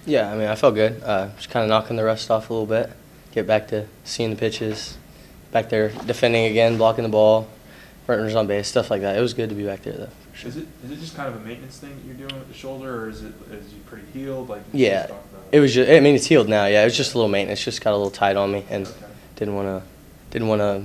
Yeah, I mean, I felt good. Just kind of knocking the rust off a little bit, get back to seeing the pitches, back there defending again, blocking the ball, runners on base, stuff like that. It was good to be back there, though. For sure. Is it just kind of a maintenance thing that you're doing with the shoulder, or is you pretty healed? Like yeah, it was just. I mean, it's healed now. Yeah, it was just a little maintenance. Just got a little tight on me, and okay. didn't want to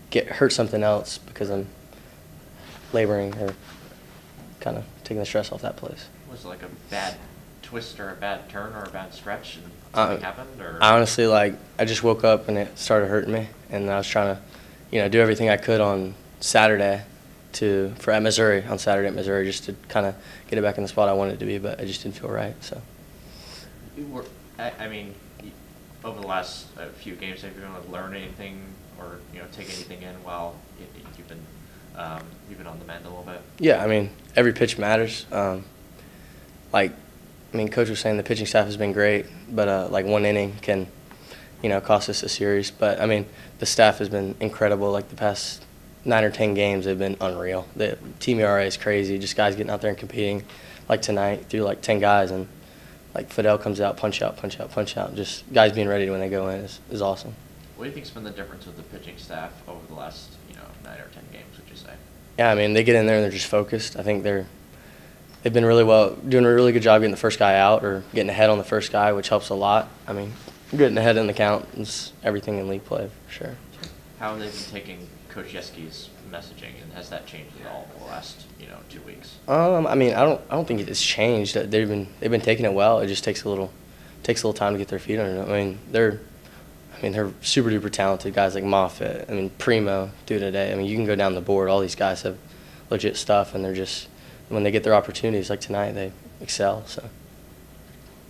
get hurt something else because I'm laboring or kind of taking the stress off that place. Was it like a bad twist or a bad turn or a bad stretch and something happened? Or? I honestly, I just woke up and it started hurting me, and I was trying to, do everything I could on Saturday at Missouri, just to kind of get it back in the spot I wanted it to be, but I just didn't feel right. So. I mean, over the last few games, have you been able to learn anything or take anything in while you've been on the mend a little bit? Yeah, I mean, every pitch matters. Coach was saying the pitching staff has been great, but one inning can, cost us a series. But I mean, the staff has been incredible. Like the past 9 or 10 games, they've been unreal. The team ERA is crazy. Just guys getting out there and competing. Like tonight, through 10 guys, and Fidel comes out, punch out, punch out, punch out. Just guys being ready when they go in is awesome. What do you think's been the difference with the pitching staff over the last 9 or 10 games? Would you say? Yeah, I mean, they get in there and they're just focused. I think they've been doing a really good job getting the first guy out or getting ahead on the first guy, which helps a lot. I mean, getting ahead in the count is everything in league play for sure. How have they been taking Coach Yeski's messaging, and has that changed at all in the last 2 weeks? I mean, I don't think it's changed. They've been taking it well. It just takes a little time to get their feet under it. I mean, they're super duper talented guys like Moffitt. I mean, Primo today. I mean, you can go down the board. All these guys have legit stuff, and they're just, when they get their opportunities like tonight, they excel. So.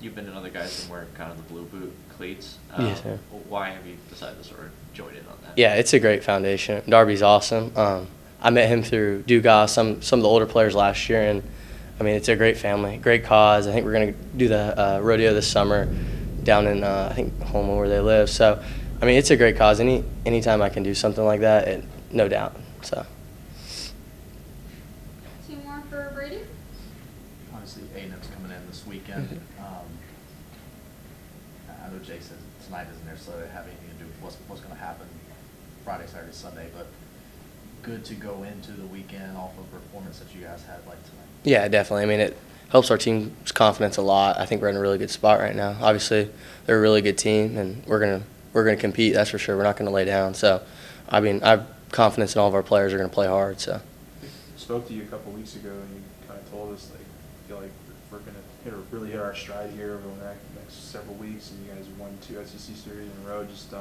You've been another guys that wear kind of the blue boot cleats. Yes, sir. Why have you decided to sort of join in on that? Yeah, it's a great foundation. Darby's awesome. I met him through Dugas, some of the older players last year, and I mean, it's a great family, great cause. I think we're going to do the rodeo this summer down in I think Houma where they live. So, I mean, it's a great cause. Anytime I can do something like that, no doubt. So. 2 more for Brady. Obviously, A&M's coming in this weekend. Mm-hmm. I know Jay says tonight isn't necessarily have anything to do with what's going to happen Friday, Saturday, Sunday, but good to go into the weekend off of a performance that you guys had like tonight. Yeah, definitely. I mean, it helps our team's confidence a lot. I think we're in a really good spot right now. Obviously, they're a really good team, and we're gonna compete. That's for sure. We're not gonna lay down. So, I mean, I have confidence in all of our players are gonna play hard. So. I spoke to you a couple weeks ago, and you kind of told us I feel like we're gonna really hit our stride here over the next several weeks, and you guys have won 2 SEC series in a row. Just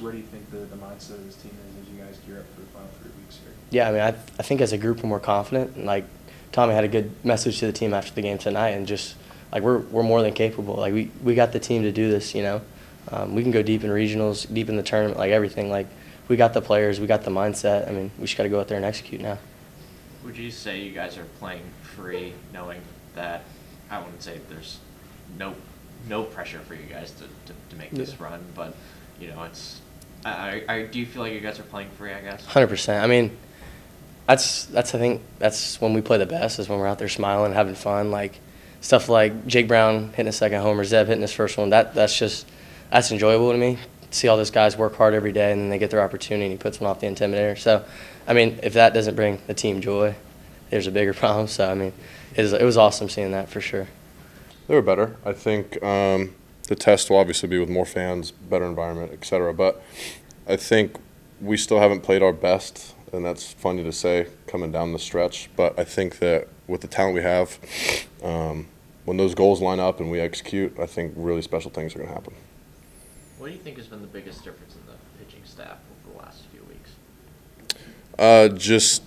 where do you think the mindset of this team is as you guys gear up for the final 3 weeks here? Yeah, I mean, I think as a group we're more confident, and Tommy had a good message to the team after the game tonight, and just we're more than capable. We got the team to do this. We can go deep in regionals, deep in the tournament, everything. We got the players, we got the mindset. I mean, we just got to go out there and execute now. Would you say you guys are playing free, knowing that I wouldn't say there's no pressure for you guys to make this run, but it's. Do you feel like you guys are playing free? I guess. 100%. I mean, I think that's when we play the best, is when we're out there smiling, having fun. Stuff like Jake Brown hitting a second homer, Zeb hitting his first one. That's enjoyable to me. See all those guys work hard every day, and then they get their opportunity, and he puts one off the Intimidator. So, I mean, if that doesn't bring the team joy, there's a bigger problem. So, I mean, it was awesome seeing that for sure. They were better. I think the test will obviously be with more fans, better environment, et cetera. But I think we still haven't played our best, and that's funny to say coming down the stretch. But I think that with the talent we have, when those goals line up and we execute, I think really special things are going to happen. What do you think has been the biggest difference in the pitching staff over the last few weeks? Just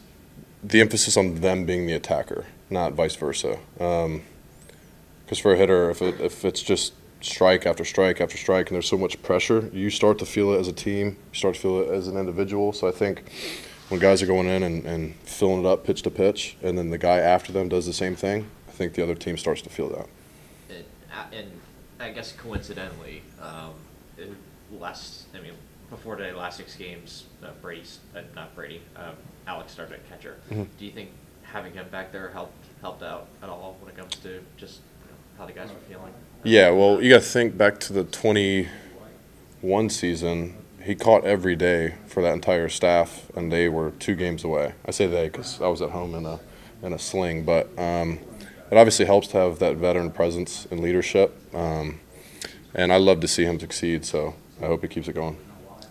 the emphasis on them being the attacker, not vice versa. Because for a hitter, if it's just strike after strike after strike and there's so much pressure, you start to feel it as a team, you start to feel it as an individual. So I think when guys are going in and filling it up pitch to pitch, and then the guy after them does the same thing, I think the other team starts to feel that. And I guess coincidentally, before the last 6 games, Alex started at catcher. Mm-hmm. Do you think having him back there helped out at all when it comes to just how the guys were feeling? Yeah, well, you got to think back to the 21 season. He caught every day for that entire staff, and they were 2 games away. I say they because I was at home in a sling, but it obviously helps to have that veteran presence and leadership, and I love to see him succeed, so I hope he keeps it going.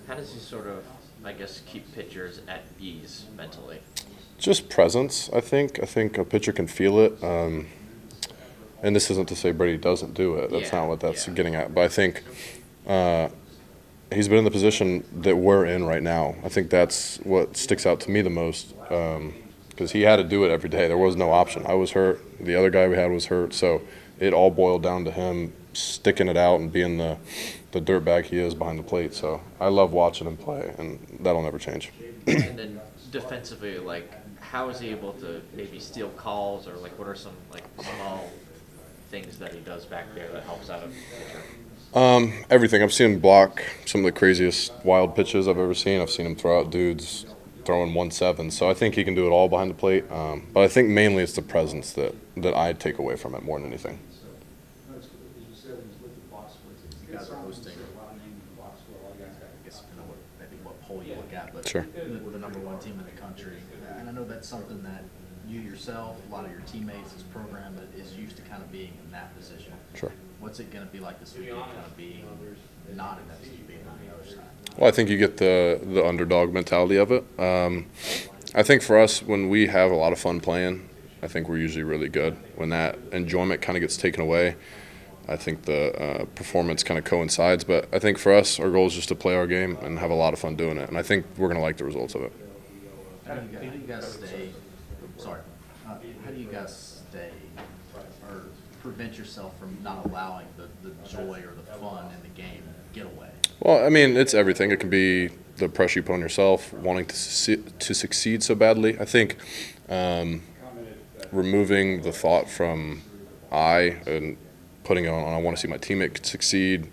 How does he sort of, I guess, keep pitchers at ease mentally? Just presence, I think. I think a pitcher can feel it. And this isn't to say Brady doesn't do it. That's not what that's getting at. But I think he's been in the position that we're in right now. I think that's what sticks out to me the most because he had to do it every day. There was no option. I was hurt. The other guy we had was hurt. So it all boiled down to him sticking it out and being the dirtbag he is behind the plate. So I love watching him play, and that'll never change. And then defensively, like, how is he able to maybe steal calls, or like what are some like small things that he does back there that helps out a pitcher? Everything. I've seen him block some of the craziest wild pitches I've ever seen. I've seen him throw out dudes throwing 1-7. So I think he can do it all behind the plate. But I think mainly it's the presence that I take away from it more than anything. You guys are hosting, I guess, maybe what poll you look at, but Sure. the #1 team in the country. And I know that's something that you yourself, a lot of your teammates, this program that is used to kind of being in that position. Sure. What's it going to be like this weekend, kind of being not in that position, being on the other side? Well, I think you get the underdog mentality of it. I think for us, when we have a lot of fun playing, I think we're usually really good. When that enjoyment kind of gets taken away, I think the performance kind of coincides. But I think for us, our goal is just to play our game and have a lot of fun doing it. And I think we're going to like the results of it. How do you guys stay? Sorry. How do you guys stay or prevent yourself from not allowing the joy or the fun in the game get away? Well, I mean, it's everything. It can be the pressure you put on yourself, wanting to succeed so badly. I think removing the thought from and putting it on I want to see my teammate succeed,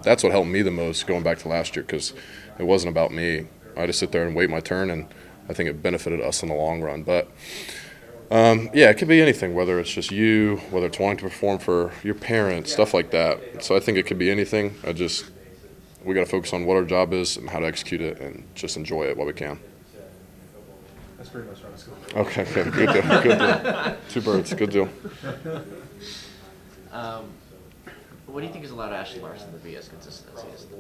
that's what helped me the most going back to last year, because it wasn't about me. I just sit there and wait my turn, and I think it benefited us in the long run. But yeah, it could be anything, whether it's just you, whether it's wanting to perform for your parents, stuff like that. So I think it could be anything. We got to focus on what our job is and how to execute it, and just enjoy it while we can. That's pretty much right. Okay, good deal, good deal. 2 birds, good deal. What do you think has allowed Ashton Larson to be as consistent as he is at the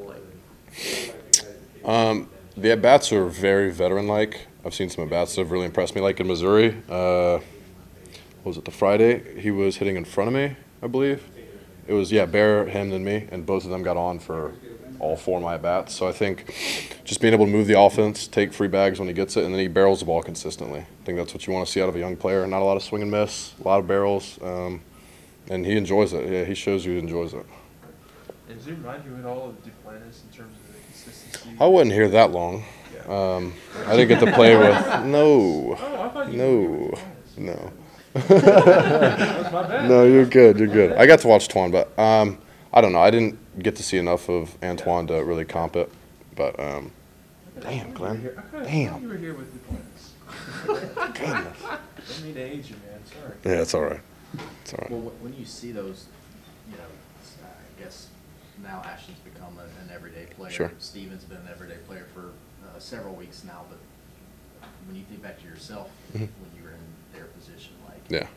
plate? The at-bats are very veteran-like. I've seen some at-bats that have really impressed me, like in Missouri. What was it, the Friday? He was hitting in front of me, I believe. It was, Bear, him, and me, and both of them got on for all 4 of my at-bats. So I think just being able to move the offense, take free bags when he gets it, and then he barrels the ball consistently. I think that's what you want to see out of a young player. Not a lot of swing and miss, a lot of barrels, and he enjoys it. Yeah, he shows you he enjoys it. And does it remind you at all of Duplantis in terms of the consistency? I wasn't here that long. I didn't get to play with – no. Oh, I thought you No. That was my bad. No, you're good. I got to watch Twan, but I don't know. I didn't get to see enough of Antoine to really comp it. But damn, Glenn. Damn. You were here with Duplantis. Goodness. Didn't mean to age you, man. Sorry. Yeah, it's all right. It's all right. Well, when you see those, I guess now Ashton's become an everyday player. Sure. Steven's been an everyday player for several weeks now. But when you think back to yourself, Mhm. when you were in their position, like, Yeah.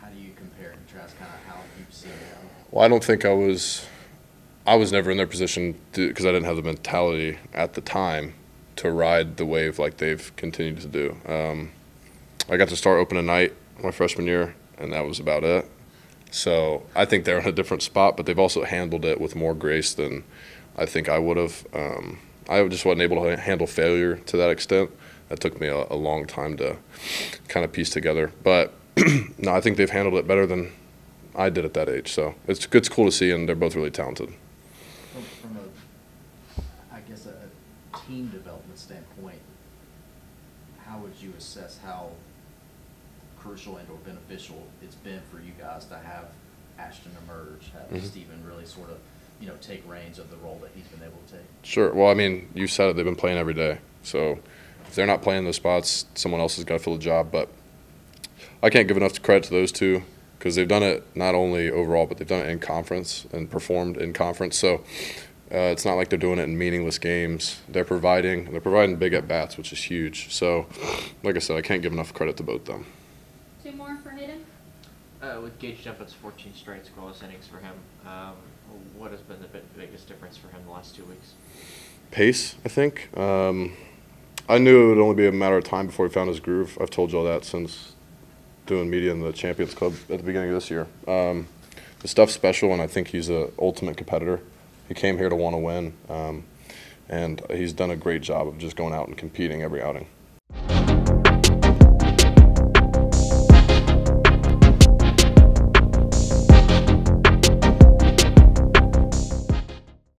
how do you compare and contrast kind of how you've seen them? Well, I don't think I was never in their position because I didn't have the mentality at the time to ride the wave like they've continued to do. I got to start opening night my freshman year, and that was about it. So I think they're in a different spot, but they've also handled it with more grace than I think I would have. I just wasn't able to handle failure to that extent. That took me a long time to kind of piece together. But no, I think they've handled it better than I did at that age. So it's cool to see, and they're both really talented. From a team development standpoint, how would you assess how crucial and or beneficial it's been for you guys to have Ashton emerge, have Mhm. Steven really sort of, take reins of the role that he's been able to take? Sure. Well, I mean, you said it. They've been playing every day. So if they're not playing those spots, someone else has got to fill the job. But I can't give enough credit to those two because they've done it not only overall, but they've done it in conference and performed in conference. So it's not like they're doing it in meaningless games. They're providing big at bats, which is huge. So, like I said, I can't give enough credit to both them. 2 more for Hayden. With Gage Jumpet's 14 straight scoreless innings for him, what has been the biggest difference for him the last 2 weeks? Pace, I think. I knew it would only be a matter of time before he found his groove. I've told y'all that since doing media in the Champions Club at the beginning of this year. The stuff's special, and I think he's an ultimate competitor. He came here to want to win, and he's done a great job of just going out and competing every outing.